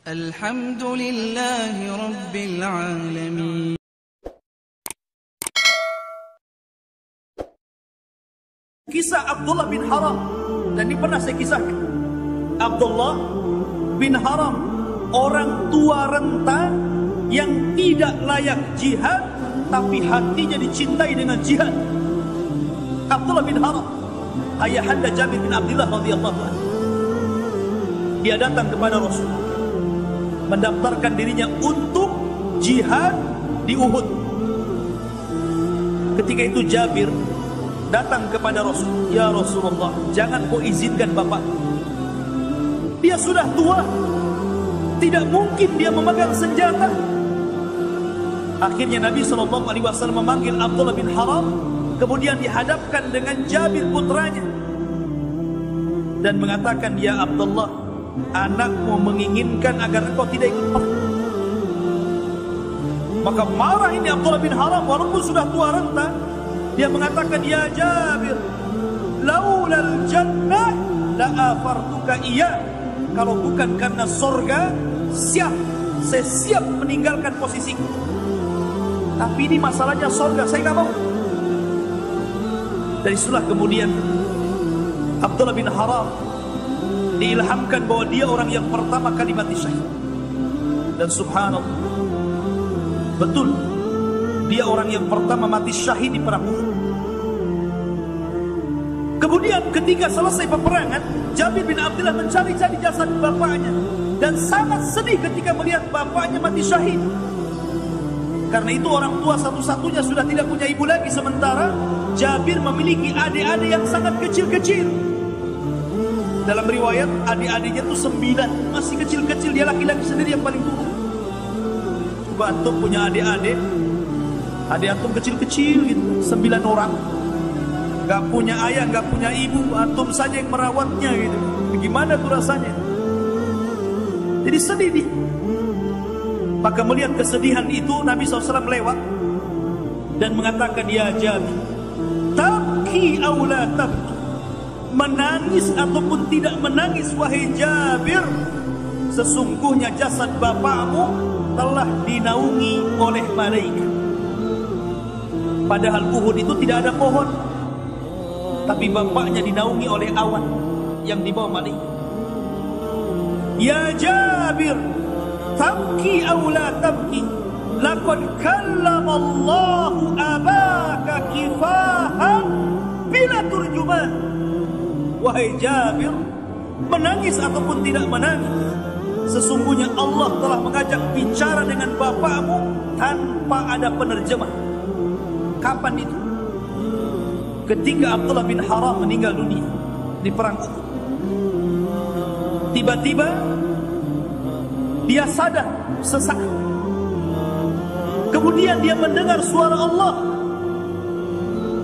Alhamdulillahi Rabbil Alamin. Kisah Abdullah bin Haram, dan ini pernah saya kisahkan. Abdullah bin Haram, orang tua renta yang tidak layak jihad, tapi hatinya dicintai dengan jihad. Abdullah bin Haram, ayahanda Jabir bin Abdullah radhiyallahu anhu. Dia datang kepada Rasul, mendaftarkan dirinya untuk jihad di Uhud. Ketika itu Jabir datang kepada Rasul, "Ya Rasulullah, jangan kau izinkan bapak. Dia sudah tua, tidak mungkin dia memegang senjata." Akhirnya Nabi SAW memanggil Abdullah bin Haram, kemudian dihadapkan dengan Jabir putranya dan mengatakan, "Ya Abdullah, anakmu menginginkan agar engkau tidak ikut perang." Maka marah ini Abdullah bin Haram, walaupun sudah tua renta. Dia mengatakan, "Ya Jabir, laulal jannah la afartuka iya." Kalau bukan karena surga, saya siap meninggalkan posisiku. Tapi ini masalahnya surga, saya nggak mau. Dari itulah kemudian Abdullah bin Haram diilhamkan bahwa dia orang yang pertama kali mati syahid. Dan subhanallah, betul, dia orang yang pertama mati syahid di perang Uhud. Kemudian ketika selesai peperangan, Jabir bin Abdullah mencari-cari jasad bapaknya dan sangat sedih ketika melihat bapaknya mati syahid. Karena itu orang tua satu-satunya sudah tidak punya ibu lagi, sementara Jabir memiliki adik-adik yang sangat kecil-kecil. Dalam riwayat adik-adiknya itu 9, masih kecil-kecil, dia laki-laki sendiri yang paling tua. Coba antum punya adik-adik, adik antum kecil-kecil gitu, 9 orang, gak punya ayah, gak punya ibu, antum saja yang merawatnya gitu. Bagaimana tuh rasanya? Jadi sedih dia. Maka melihat kesedihan itu, Nabi SAW lewat dan mengatakan, "Ya Jabir, tabki aw la tabki." Menangis ataupun tidak menangis, wahai Jabir, sesungguhnya jasad bapakmu telah dinaungi oleh malaikat. Padahal Uhud itu tidak ada pohon, tapi bapaknya dinaungi oleh awan yang dibawa malaikat. "Ya Jabir, tabki aw la tabki, laqad kallama Allahu abaka kifahan bila turjuman." Wahai Jabir, menangis ataupun tidak menangis, sesungguhnya Allah telah mengajak bicara dengan bapakmu tanpa ada penerjemah. Kapan itu? Ketika Abdullah bin Haram meninggal dunia di perang Uhud. Tiba-tiba dia sadar sesaat. Kemudian dia mendengar suara Allah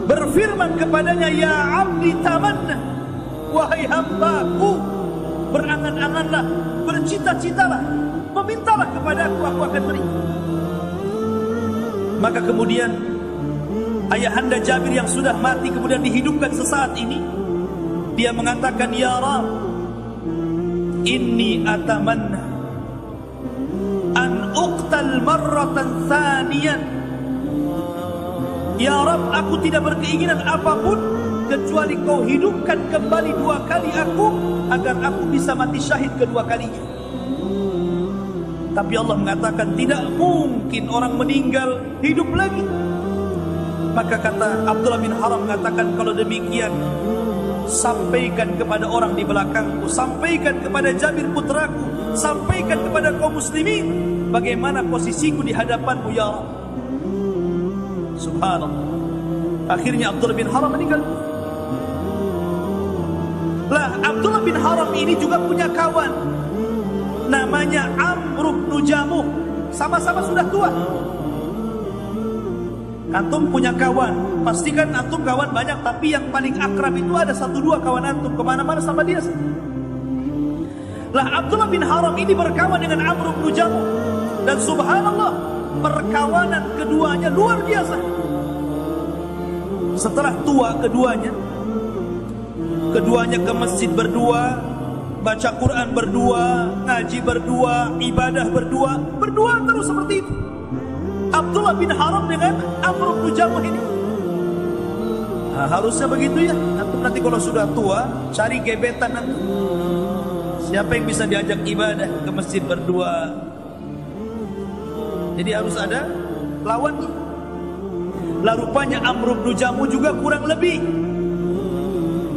berfirman kepadanya, "Ya abdi tamanna, wahai hambaku, berangan-anganlah, bercita-citalah, memintalah kepadaku, aku akan beri." Maka kemudian ayahanda Jabir yang sudah mati kemudian dihidupkan sesaat ini. Dia mengatakan, "Ya Rab, inni atamanna an uqtal marratan thaniyan." Ya Rab, aku tidak berkeinginan apapun kecuali kau hidupkan kembali 2 kali aku, agar aku bisa mati syahid kedua kalinya. Tapi Allah mengatakan tidak mungkin orang meninggal hidup lagi. Maka kata Abdullah bin Haram mengatakan, "Kalau demikian, sampaikan kepada orang di belakangku, sampaikan kepada Jabir putraku, sampaikan kepada kaum muslimin bagaimana posisiku di hadapanmu ya Rabb." Subhanallah. Akhirnya Abdullah bin Haram meninggal. Lah, Abdullah bin Haram ini juga punya kawan namanya Amr bin Jamuh. Sama-sama sudah tua. Antum punya kawan, pastikan antum kawan banyak, tapi yang paling akrab itu ada 1-2 kawan antum, kemana-mana sama dia. Lah, Abdullah bin Haram ini berkawan dengan Amr bin Jamuh, dan subhanallah, perkawanan keduanya luar biasa. Setelah tua keduanya ke masjid berdua, baca Quran berdua, ngaji berdua, ibadah berdua, berdua terus seperti itu. Abdullah bin Haram dengan Amr bin Jamuh ini. Nah, harusnya begitu ya. Nanti kalau sudah tua, cari gebetan nanti. Siapa yang bisa diajak ibadah ke masjid berdua? Jadi harus ada lawannya. Lah rupanya Amr bin Jamuh juga kurang lebih.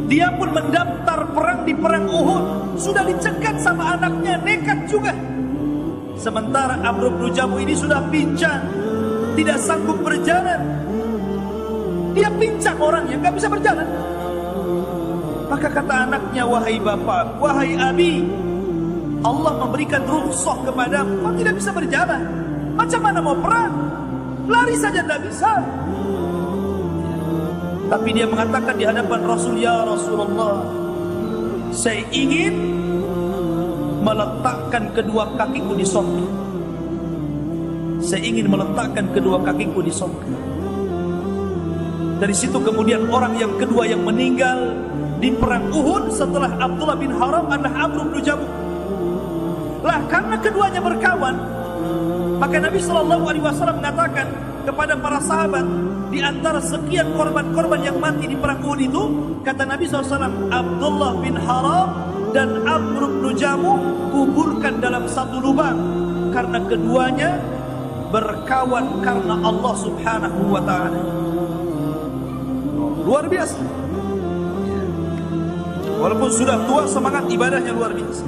Dia pun mendaftar perang di perang Uhud. Sudah dicegat sama anaknya, nekat juga. Sementara Amr bin Jamuh ini sudah pincang, tidak sanggup berjalan. Dia pincang orangnya, nggak bisa berjalan. Maka kata anaknya, wahai bapak, wahai abi, Allah memberikan rukhsah kepadamu, kau tidak bisa berjalan. Macam mana mau perang? Lari saja tidak bisa. Tapi dia mengatakan di hadapan Rasul, ya Rasulullah, saya ingin meletakkan kedua kakiku di sorga. Saya ingin meletakkan kedua kakiku di sorga. Dari situ kemudian orang yang kedua yang meninggal di perang Uhud setelah Abdullah bin Haram adalah Amr bin Jamuh. Lah karena keduanya berkawan, maka Nabi SAW mengatakan kepada para sahabat, di antara sekian korban-korban yang mati di perang Uhud itu, kata Nabi SAW, Abdullah bin Haram dan Amr bin Jamuh kuburkan dalam satu lubang, karena keduanya berkawan karena Allah Subhanahu wa ta'ala. Luar biasa. Walaupun sudah tua, semangat ibadahnya luar biasa.